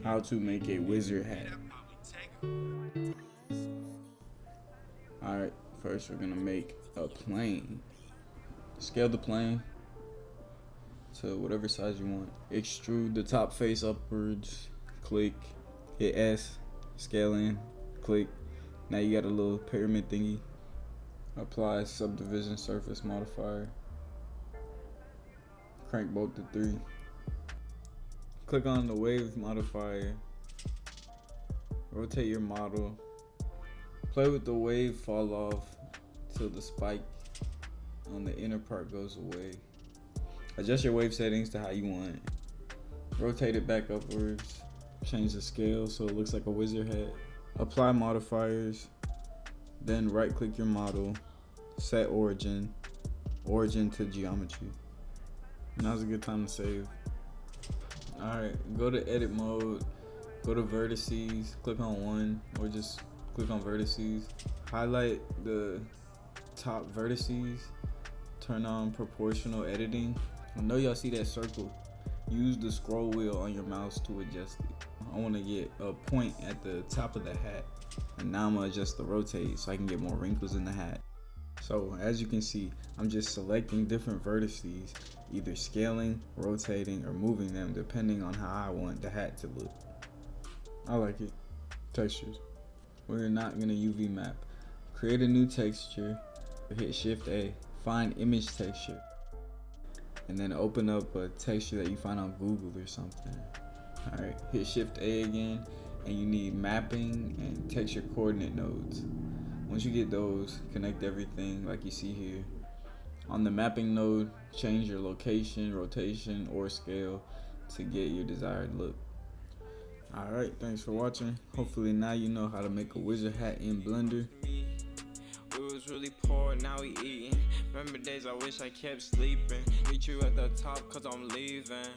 How to make a wizard hat. Alright, first we're gonna make a plane. Scale the plane to whatever size you want. Extrude the top face upwards. Click, hit S, scale in, click. Now you got a little pyramid thingy. Apply subdivision surface modifier. Crank both to 3. Click on the wave modifier. Rotate your model. Play with the wave fall off till the spike on the inner part goes away. Adjust your wave settings to how you want it. Rotate it back upwards. Change the scale so it looks like a wizard hat. Apply modifiers. Then right click your model. Set origin. Origin to geometry. Now's a good time to save. Alright, go to edit mode. Go to vertices. Click on one or just click on vertices. Highlight the top vertices. Turn on proportional editing. I know y'all see that circle. Use the scroll wheel on your mouse to adjust it. I want to get a point at the top of the hat. And now I'm going to adjust the rotate so I can get more wrinkles in the hat. So as you can see, I'm just selecting different vertices, either scaling, rotating, or moving them depending on how I want the hat to look. I like it. Textures. We're not going to UV map. Create a new texture. Hit Shift A. Find image texture. And then open up a texture that you find on Google or something. Alright, hit Shift A again. And you need mapping and texture coordinate nodes. Once you get those, connect everything like you see here. On the mapping node, change your location, rotation, or scale to get your desired look. Alright, thanks for watching. Hopefully now you know how to make a wizard hat in Blender. We was really poor, now we eating. Remember days I wish I kept sleeping. Meet you at the top cause I'm leaving.